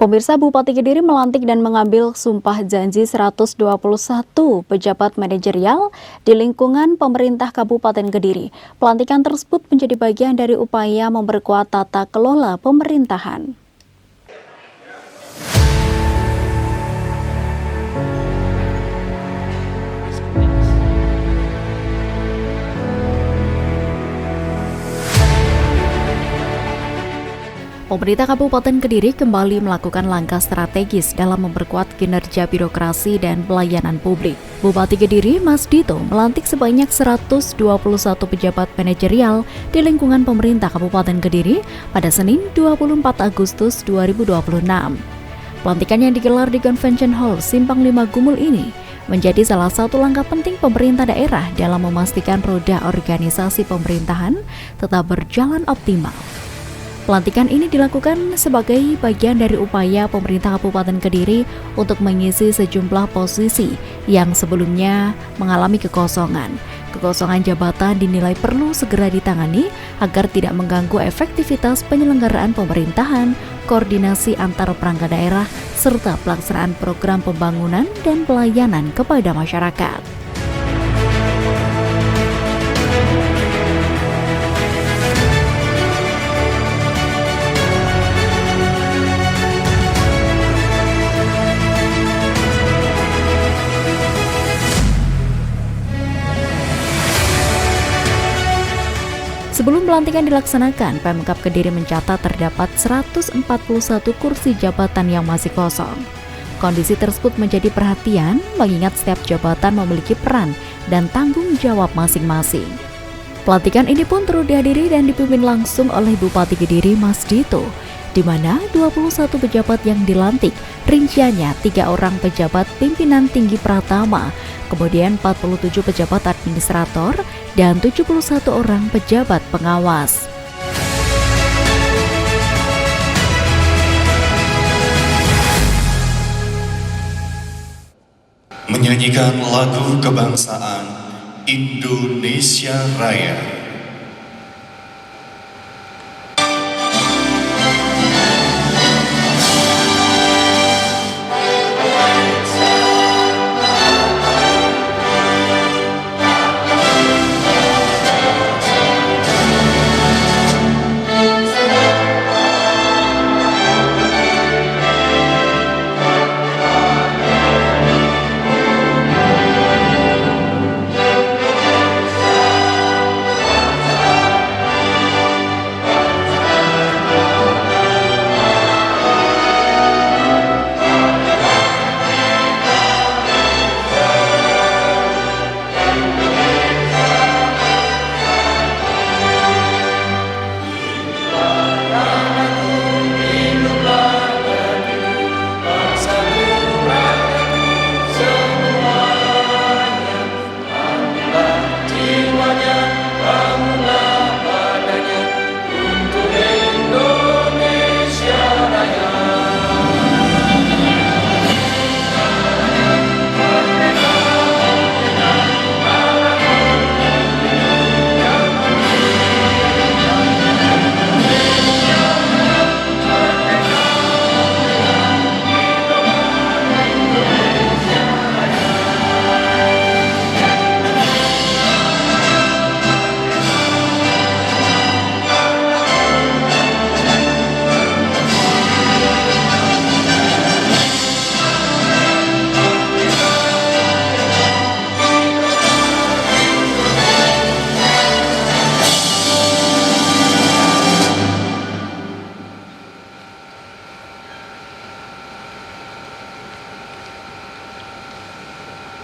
Pemirsa, Bupati Kediri melantik dan mengambil sumpah janji 121 pejabat manajerial di lingkungan pemerintah Kabupaten Kediri. Pelantikan tersebut menjadi bagian dari upaya memperkuat tata kelola pemerintahan. Pemerintah Kabupaten Kediri kembali melakukan langkah strategis dalam memperkuat kinerja birokrasi dan pelayanan publik. Bupati Kediri, Mas Dito, melantik sebanyak 121 pejabat manajerial di lingkungan pemerintah Kabupaten Kediri pada Senin 24 Agustus 2026. Pelantikan yang digelar di Convention Hall Simpang 5 Gumul ini menjadi salah satu langkah penting pemerintah daerah dalam memastikan roda organisasi pemerintahan tetap berjalan optimal. Pelantikan ini dilakukan sebagai bagian dari upaya pemerintah Kabupaten Kediri untuk mengisi sejumlah posisi yang sebelumnya mengalami kekosongan. Kekosongan jabatan dinilai perlu segera ditangani agar tidak mengganggu efektivitas penyelenggaraan pemerintahan, koordinasi antar perangkat daerah, serta pelaksanaan program pembangunan dan pelayanan kepada masyarakat. Sebelum pelantikan dilaksanakan, Pemkab Kediri mencatat terdapat 141 kursi jabatan yang masih kosong. Kondisi tersebut menjadi perhatian mengingat setiap jabatan memiliki peran dan tanggung jawab masing-masing. Pelantikan ini pun turut dihadiri dan dipimpin langsung oleh Bupati Kediri, Mas Dito, di mana 21 pejabat yang dilantik, rinciannya 3 orang pejabat pimpinan tinggi pratama, kemudian 47 pejabat administrator, dan 71 orang pejabat pengawas. Menyanyikan lagu kebangsaan Indonesia Raya.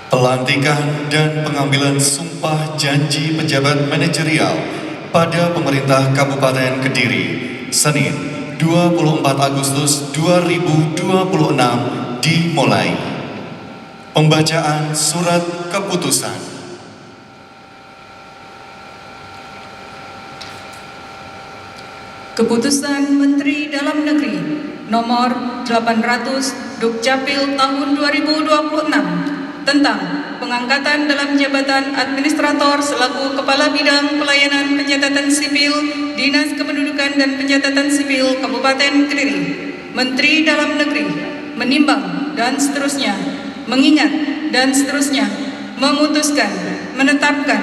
Pelantikan dan pengambilan sumpah janji pejabat manajerial pada pemerintah Kabupaten Kediri, Senin 24 Agustus 2026 dimulai. Pembacaan surat keputusan. Keputusan Menteri Dalam Negeri Nomor 800 Dukcapil tahun 2026 tentang pengangkatan dalam jabatan administrator selaku Kepala Bidang Pelayanan Pencatatan Sipil Dinas Kependudukan dan Pencatatan Sipil Kabupaten Kediri Menteri Dalam Negeri menimbang dan seterusnya, mengingat dan seterusnya, memutuskan, menetapkan,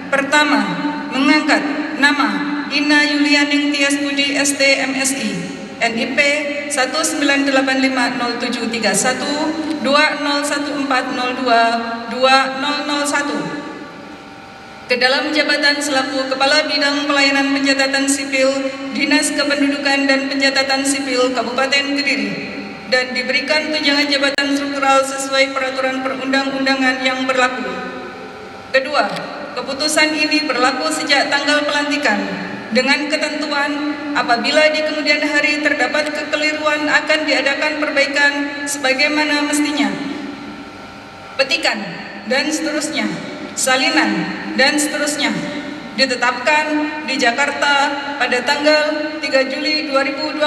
pertama, mengangkat nama Ina Yulianing Tias Budi ST MSI NIP 1985071 201402 2001 ke dalam jabatan selaku Kepala Bidang Pelayanan Pencatatan Sipil Dinas Kependudukan dan Pencatatan Sipil Kabupaten Kediri dan diberikan tunjangan jabatan struktural sesuai peraturan perundang-undangan yang berlaku. Kedua, keputusan ini berlaku sejak tanggal pelantikan dengan ketentuan apabila di kemudian hari terdapat kekeliruan akan diadakan perbaikan sebagaimana mestinya. Petikan dan seterusnya, salinan dan seterusnya ditetapkan di Jakarta pada tanggal 3 Juli 2026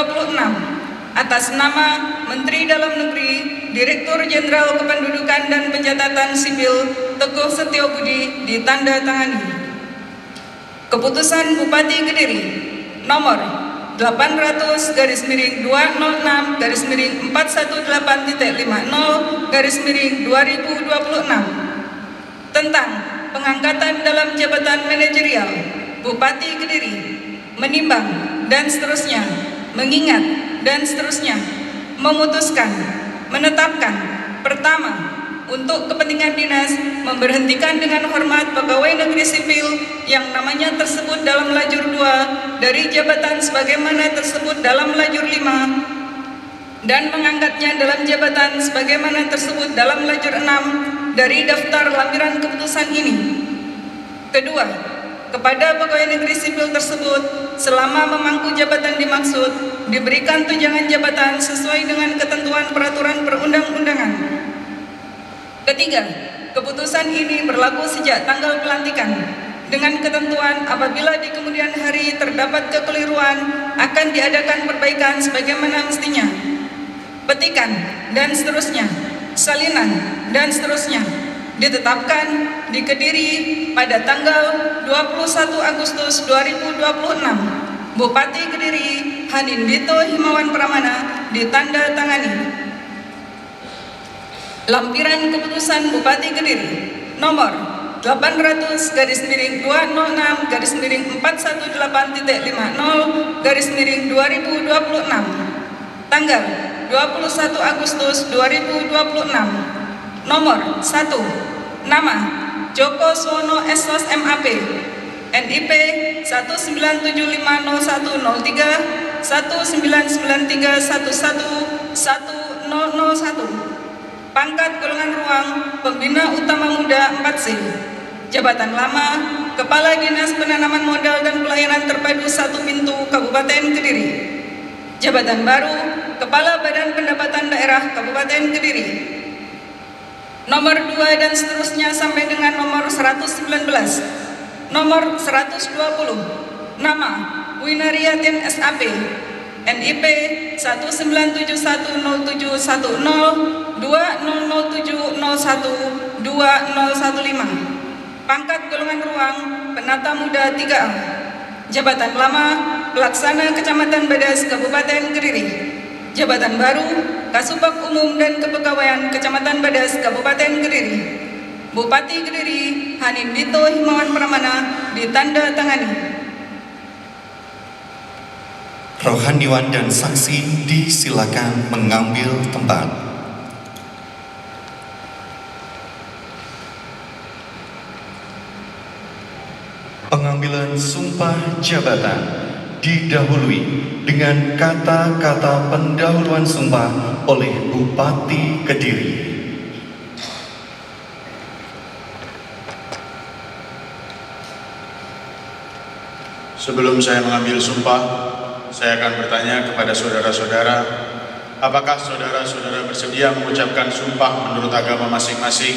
atas nama Menteri Dalam Negeri, Direktur Jenderal Kependudukan dan Pencatatan Sipil Teguh Setiobudi ditandatangani. Keputusan Bupati Kediri nomor 800/418.50/2026 tentang pengangkatan dalam jabatan manajerial Bupati Kediri menimbang dan seterusnya, mengingat dan seterusnya, memutuskan, menetapkan, pertama, untuk kepentingan dinas memberhentikan dengan hormat pegawai negeri sipil yang namanya tersebut dalam lajur 2 dari jabatan sebagaimana tersebut dalam lajur 5 dan mengangkatnya dalam jabatan sebagaimana tersebut dalam lajur 6 dari daftar lampiran keputusan ini. Kedua, kepada pegawai negeri sipil tersebut selama memangku jabatan dimaksud diberikan tunjangan jabatan sesuai dengan ketentuan peraturan perundang-undangan. Ketiga, keputusan ini berlaku sejak tanggal pelantikan dengan ketentuan apabila di kemudian hari terdapat kekeliruan akan diadakan perbaikan sebagaimana mestinya. Petikan dan seterusnya, salinan dan seterusnya ditetapkan di Kediri pada tanggal 21 Agustus 2026. Bupati Kediri Hanindito Himawan Pramana ditandatangani. Lampiran keputusan Bupati Kediri nomor 800/418.50/2026 tanggal 21 Agustus 2026. Nomor 1. Nama Joko Suwono SOS MAP NIP 19750103199311001. Pangkat golongan ruang Pembina Utama Muda 4C. Jabatan lama Kepala Dinas Penanaman Modal dan Pelayanan Terpadu 1 Pintu Kabupaten Kediri. Jabatan baru Kepala Badan Pendapatan Daerah Kabupaten Kediri. Nomor 2 dan seterusnya sampai dengan nomor 119. Nomor 120. Nama Winariatin SAP NIP 19710212007012015. Pangkat golongan ruang Penata Muda 3A. Jabatan lama Pelaksana Kecamatan Badas Kabupaten Kediri. Jabatan baru Kasubag Umum dan Kepegawaian Kecamatan Badas Kabupaten Kediri. Bupati Kediri Hanindito Himawan Pramana ditandatangani. Rohaniwan dan saksi disilakan mengambil tempat. Pengambilan sumpah jabatan didahului dengan kata-kata pendahuluan sumpah oleh Bupati Kediri. Sebelum saya mengambil sumpah, saya akan bertanya kepada saudara-saudara, apakah saudara-saudara bersedia mengucapkan sumpah menurut agama masing-masing?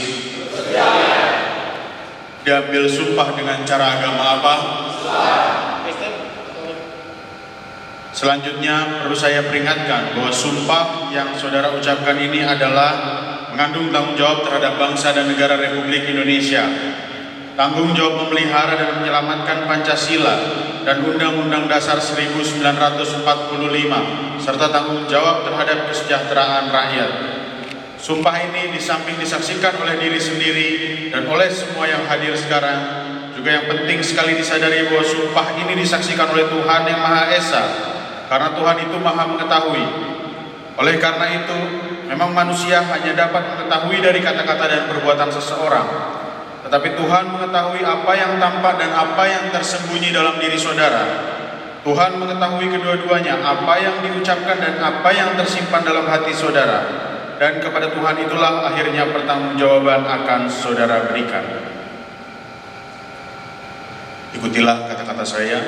Diambil sumpah dengan cara agama apa? Selanjutnya perlu saya peringatkan bahwa sumpah yang saudara ucapkan ini adalah mengandung tanggung jawab terhadap bangsa dan negara Republik Indonesia. tanggung jawab memelihara dan menyelamatkan Pancasila dan Undang-Undang Dasar 1945, serta tanggung jawab terhadap kesejahteraan rakyat. Sumpah ini di samping disaksikan oleh diri sendiri dan oleh semua yang hadir sekarang, juga yang penting sekali disadari bahwa sumpah ini disaksikan oleh Tuhan yang Maha Esa, karena Tuhan itu Maha mengetahui. Oleh karena itu, memang manusia hanya dapat mengetahui dari kata-kata dan perbuatan seseorang, tetapi Tuhan mengetahui apa yang tampak dan apa yang tersembunyi dalam diri saudara. Tuhan mengetahui kedua-duanya, apa yang diucapkan dan apa yang tersimpan dalam hati saudara. Dan kepada Tuhan itulah akhirnya pertanggungjawaban akan saudara berikan. Ikutilah kata-kata saya.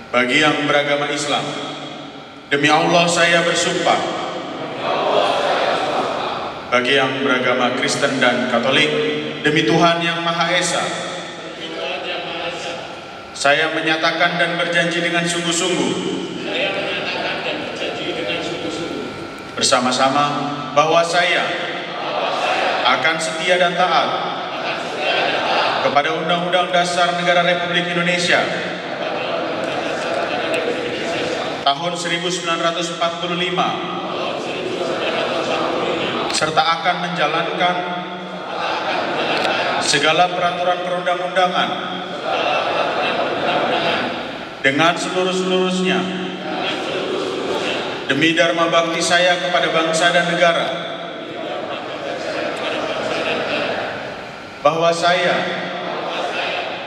Bagi yang beragama Islam, demi Allah saya bersumpah. Bagi yang beragama Kristen dan Katolik, demi Tuhan yang Maha Esa, saya menyatakan dan berjanji dengan sungguh-sungguh bersama-sama bahwa saya akan setia dan taat kepada Undang-Undang Dasar Negara Republik Indonesia tahun 1945, serta akan menjalankan segala peraturan perundang-undangan dengan seluruh-seluruhnya demi dharma bakti saya kepada bangsa dan negara, bahwa saya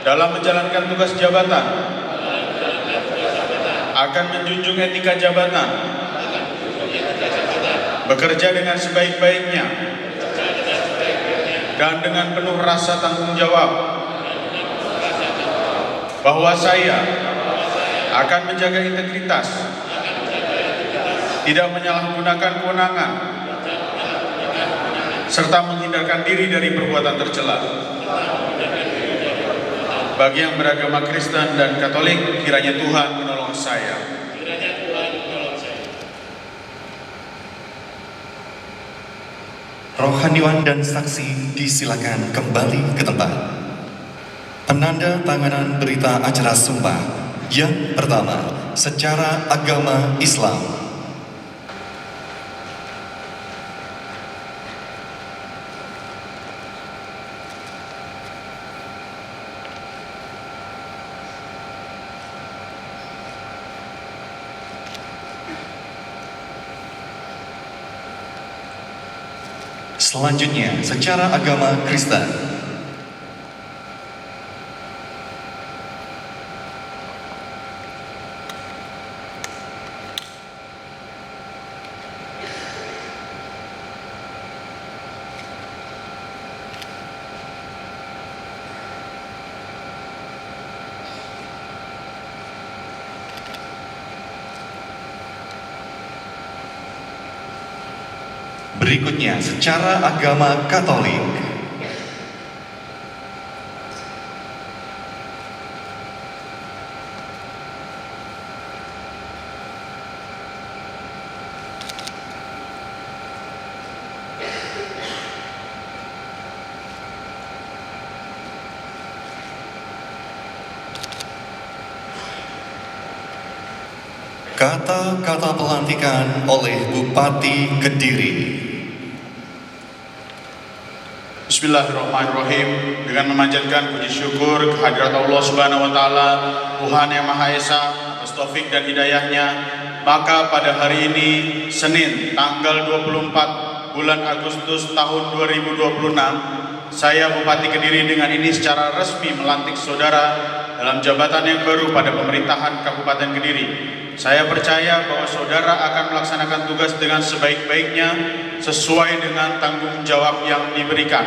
dalam menjalankan tugas jabatan akan menjunjung etika jabatan, bekerja dengan sebaik-baiknya dan dengan penuh rasa tanggung jawab, bahwa saya akan menjaga integritas, tidak menyalahgunakan kewenangan, serta menghindarkan diri dari perbuatan tercela. Bagi yang beragama Kristen dan Katolik, kiranya Tuhan menolong saya. Rohaniwan dan saksi disilakan kembali ke tempat. Penanda tanganan berita acara sumpah yang pertama secara agama Islam. Selanjutnya, secara agama Kristen. Berikutnya, secara agama Katolik. Kata-kata pelantikan oleh Bupati Kediri. Bismillahirrahmanirrahim. Dengan memanjatkan puji syukur kehadirat Allah Subhanahu wa taala, Tuhan yang Maha Esa, atas taufik dan hidayahnya, maka pada hari ini Senin tanggal 24 bulan Agustus tahun 2026, saya Bupati Kediri dengan ini secara resmi melantik saudara dalam jabatan yang baru pada pemerintahan Kabupaten Kediri. Saya percaya bahwa saudara akan melaksanakan tugas dengan sebaik-baiknya sesuai dengan tanggung jawab yang diberikan.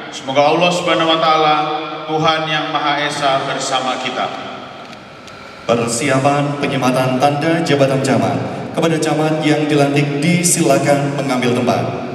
Semoga Allah Subhanahu wa taala, Tuhan yang Maha Esa bersama kita. Persiapan penyematan tanda jabatan camat. Kepada camat yang dilantik disilakan mengambil tempat.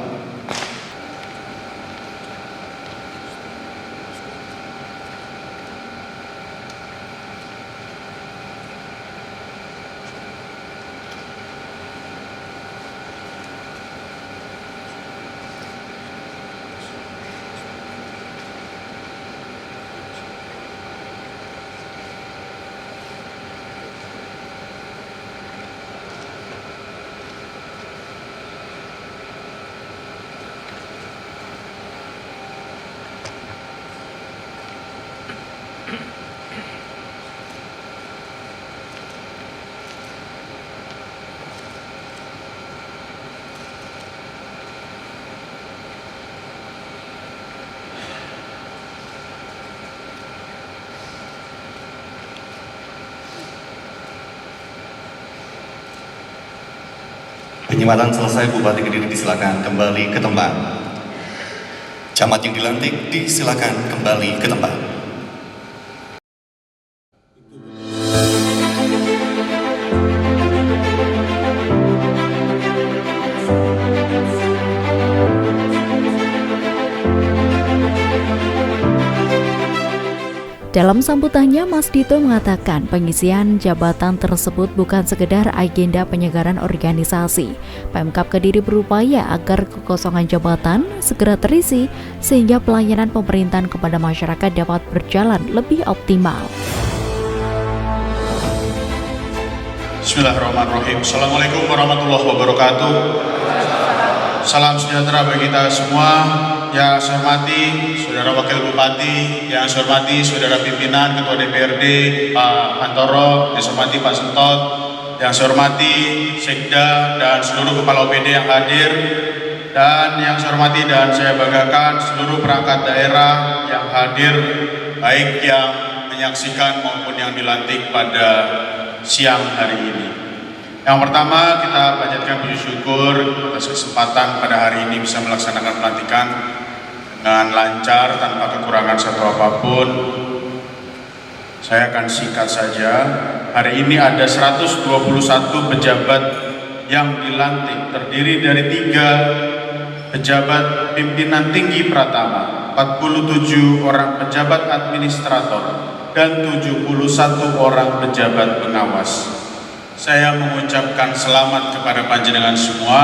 Penyematan selesai, Bupati Kediri disilakan kembali ke tempat. Camat yang dilantik disilakan kembali ke tempat. Dalam sambutannya, Mas Dito mengatakan pengisian jabatan tersebut bukan sekedar agenda penyegaran organisasi. Pemkab Kediri berupaya agar kekosongan jabatan segera terisi sehingga pelayanan pemerintahan kepada masyarakat dapat berjalan lebih optimal. Bismillahirrahmanirrahim. Assalamualaikum warahmatullahi wabarakatuh. Salam sejahtera bagi kita semua. Yang saya hormati Saudara Wakil Bupati, yang saya hormati Saudara Pimpinan Ketua DPRD Pak Hantoro, yang saya hormati Pak Sentot, yang saya hormati Sekda dan seluruh kepala OPD yang hadir, dan yang saya hormati dan saya banggakan seluruh perangkat daerah yang hadir, baik yang menyaksikan maupun yang dilantik pada siang hari ini. Yang pertama, kita panjatkan puji syukur atas kesempatan pada hari ini bisa melaksanakan pelantikan dengan lancar tanpa kekurangan satu apapun. Saya akan singkat saja. Hari ini ada 121 pejabat yang dilantik, terdiri dari 3 pejabat pimpinan tinggi pratama, 47 orang pejabat administrator, dan 71 orang pejabat pengawas. Saya mengucapkan selamat kepada panjenengan semua,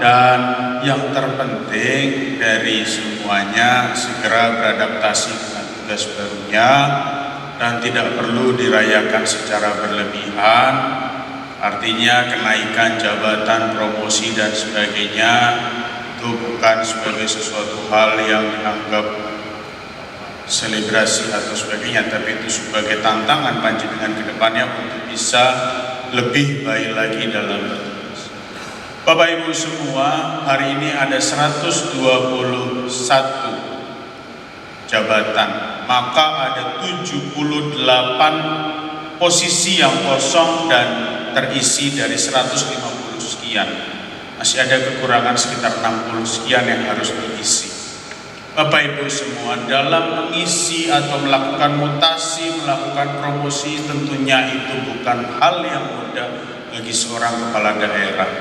dan yang terpenting dari semuanya segera beradaptasi dengan tugas barunya dan tidak perlu dirayakan secara berlebihan. Artinya kenaikan jabatan, promosi dan sebagainya itu bukan sebagai sesuatu hal yang dianggap selebrasi atau sebagainya, tapi itu sebagai tantangan panjenengan ke depannya untuk bisa lebih baik lagi dalam bertugas. Bapak Ibu semua, hari ini ada 121 jabatan, maka ada 78 posisi yang kosong dan terisi dari 150 sekian. Masih ada kekurangan sekitar 60 sekian yang harus diisi. Bapak Ibu semua, dalam mengisi atau melakukan mutasi, melakukan promosi, tentunya itu bukan hal yang mudah bagi seorang kepala daerah.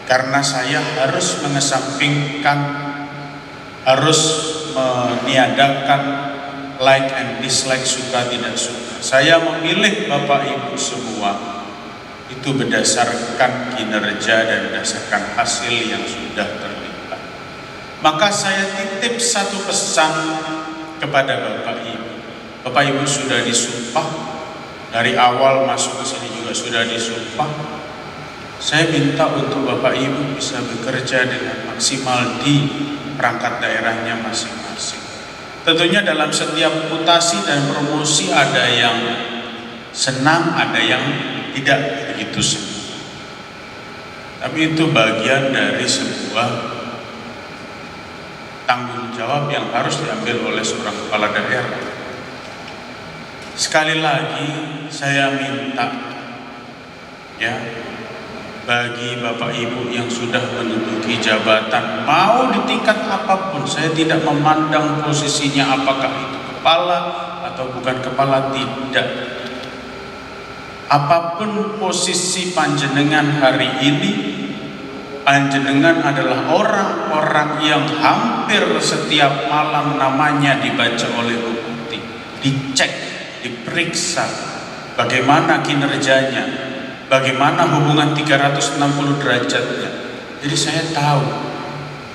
Karena saya harus mengesampingkan, harus meniadakan like and dislike, suka tidak suka. Saya memilih Bapak Ibu semua itu berdasarkan kinerja dan berdasarkan hasil yang sudah terlihat. Maka saya titip satu pesan kepada Bapak Ibu. Bapak Ibu sudah disumpah, dari awal masuk ke sini juga sudah disumpah. Saya minta untuk Bapak Ibu bisa bekerja dengan maksimal di perangkat daerahnya masing-masing. Tentunya dalam setiap mutasi dan promosi ada yang senang, ada yang tidak begitu senang. Tapi itu bagian dari sebuah tanggung jawab yang harus diambil oleh seorang kepala daerah. Sekali lagi saya minta ya, bagi Bapak Ibu yang sudah menduduki jabatan, mau di tingkat apapun, saya tidak memandang posisinya apakah itu kepala atau bukan kepala, tidak. Apapun posisi panjenengan hari ini, panjenengan adalah orang-orang yang hampir setiap malam namanya dibaca oleh bupati, dicek, diperiksa bagaimana kinerjanya, bagaimana hubungan 360 derajatnya. Jadi saya tahu,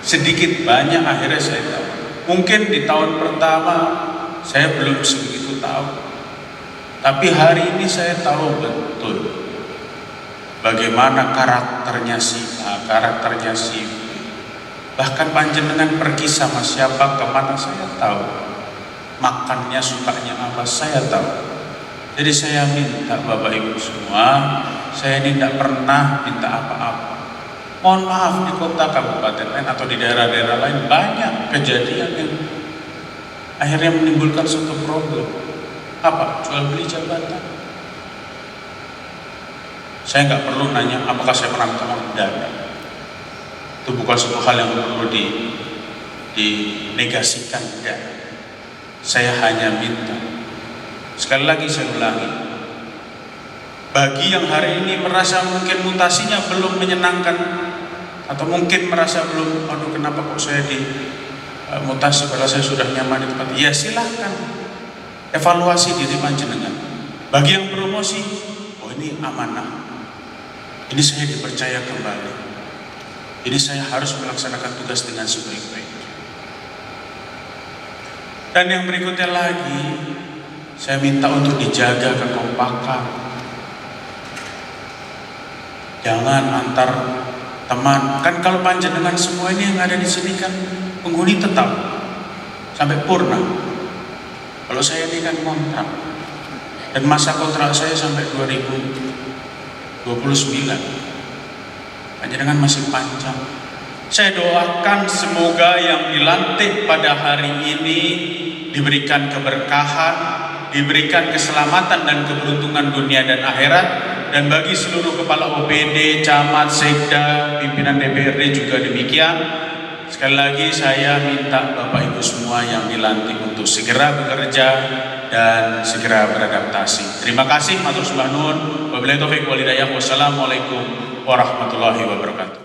sedikit banyak akhirnya saya tahu. Mungkin di tahun pertama saya belum sebegitu tahu, tapi hari ini saya tahu betul bagaimana karakternya si A, karakternya si B. Bahkan panjenengan pergi sama siapa, kemana saya tahu. Makannya, sukanya apa, saya tahu. Jadi saya minta Bapak Ibu semua, saya ini tidak pernah minta apa-apa. Mohon maaf, di kota kabupaten lain atau di daerah-daerah lain banyak kejadian yang akhirnya menimbulkan suatu problem. Apa? Jual beli jabatan. Saya nggak perlu nanya apakah saya pernah minta maaf, tidak. Itu bukan suatu hal yang perlu dinegasikan, tidak. Saya hanya minta, sekali lagi saya ulangi, bagi yang hari ini merasa mungkin mutasinya belum menyenangkan, atau mungkin merasa belum, aduh kenapa kok saya mutasi padahal saya sudah nyaman di tempat, ya silahkan evaluasi diri panjenengan. Bagi yang promosi, oh ini amanah, ini saya dipercaya kembali, ini saya harus melaksanakan tugas dengan sebaik-baiknya. Dan yang berikutnya lagi, saya minta untuk dijaga kekompakan. Jangan antar teman, kan kalau panjenengan semua ini yang ada di sini kan penghuni tetap sampai purna. Kalau saya ini kan kontrak, dan masa kontrak saya sampai 2029. Panjenengan masih panjang. Saya doakan semoga yang dilantik pada hari ini diberikan keberkahan, diberikan keselamatan dan keberuntungan dunia dan akhirat. Dan bagi seluruh kepala OPD, camat, sekda, pimpinan DPRD juga demikian. Sekali lagi saya minta Bapak Ibu semua yang dilantik untuk segera bekerja dan segera beradaptasi. Terima kasih, matur sembah nuwun. Wabillahi taufiq wal hidayah. Wassalamualaikum warahmatullahi wabarakatuh.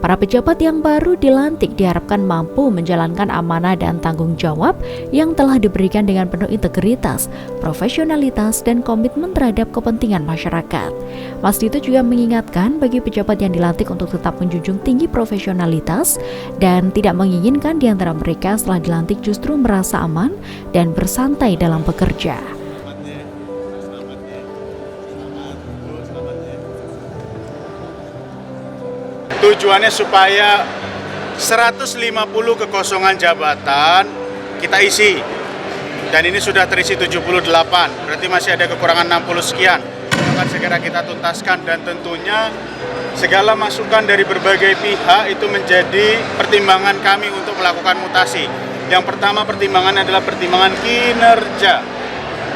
Para pejabat yang baru dilantik diharapkan mampu menjalankan amanah dan tanggung jawab yang telah diberikan dengan penuh integritas, profesionalitas, dan komitmen terhadap kepentingan masyarakat. Mas Dito juga mengingatkan bagi pejabat yang dilantik untuk tetap menjunjung tinggi profesionalitas dan tidak menginginkan di antara mereka setelah dilantik justru merasa aman dan bersantai dalam bekerja. Tujuannya supaya 150 kekosongan jabatan kita isi, dan ini sudah terisi 78, berarti masih ada kekurangan 60 sekian. Akan segera kita tuntaskan, dan tentunya segala masukan dari berbagai pihak itu menjadi pertimbangan kami untuk melakukan mutasi. Yang pertama pertimbangan adalah pertimbangan kinerja,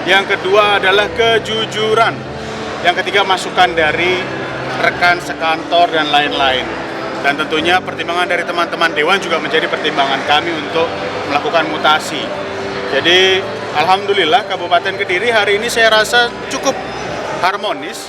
yang kedua adalah kejujuran, yang ketiga masukan dari rekan sekantor dan lain-lain. Dan tentunya pertimbangan dari teman-teman Dewan juga menjadi pertimbangan kami untuk melakukan mutasi. Jadi alhamdulillah Kabupaten Kediri hari ini saya rasa cukup harmonis.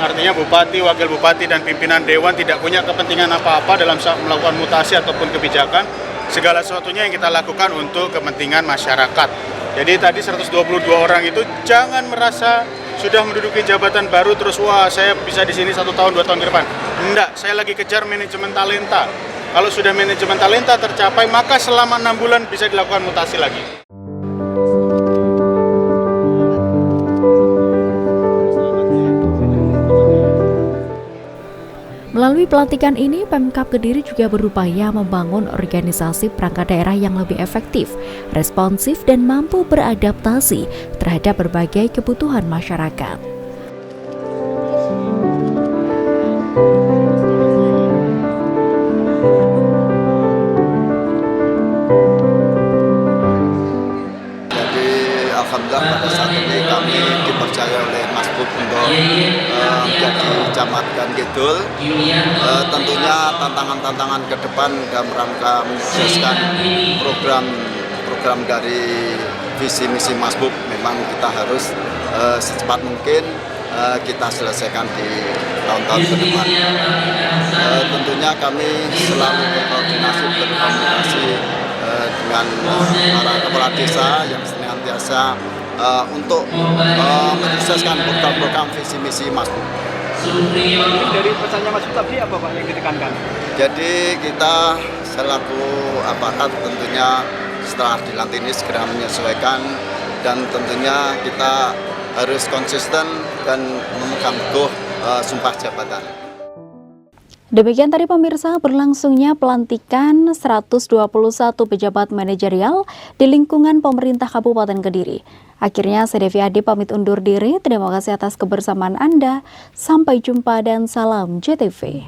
Artinya Bupati, Wakil Bupati, dan pimpinan Dewan tidak punya kepentingan apa-apa dalam melakukan mutasi ataupun kebijakan. Segala sesuatunya yang kita lakukan untuk kepentingan masyarakat. Jadi tadi 122 orang itu jangan merasa sudah menduduki jabatan baru terus wah saya bisa di sini 1 tahun 2 tahun ke depan. Enggak, saya lagi kejar manajemen talenta. Kalau sudah manajemen talenta tercapai, maka selama 6 bulan bisa dilakukan mutasi lagi. Melalui pelantikan ini, Pemkab Kediri juga berupaya membangun organisasi perangkat daerah yang lebih efektif, responsif, dan mampu beradaptasi terhadap berbagai kebutuhan masyarakat. Jadi alhamdulillah pada saat ini kami dipercaya oleh Mas Bub untuk menjadi camat Gan Kidul. Tentunya tantangan-tantangan ke depan dalam rangka menyukseskan program dari visi misi Mas Bub memang kita harus secepat mungkin kita selesaikan di tahun-tahun ke depan. Tentunya kami selalu berkoordinasi berkomunikasi dengan para kepala desa yang senantiasa untuk menyukseskan program-program visi misi Mas Bub. Dari pesannya Mas Bub tadi apa Pak yang ditekankan? Jadi kita selaku aparat tentunya setelah dilantik ini segera menyesuaikan, dan tentunya kita harus konsisten dan memegang teguh sumpah jabatan. Demikian tadi pemirsa berlangsungnya pelantikan 121 pejabat manajerial di lingkungan pemerintah Kabupaten Kediri. Akhirnya saya Devi Adi pamit undur diri. Terima kasih atas kebersamaan Anda. Sampai jumpa dan salam JTV.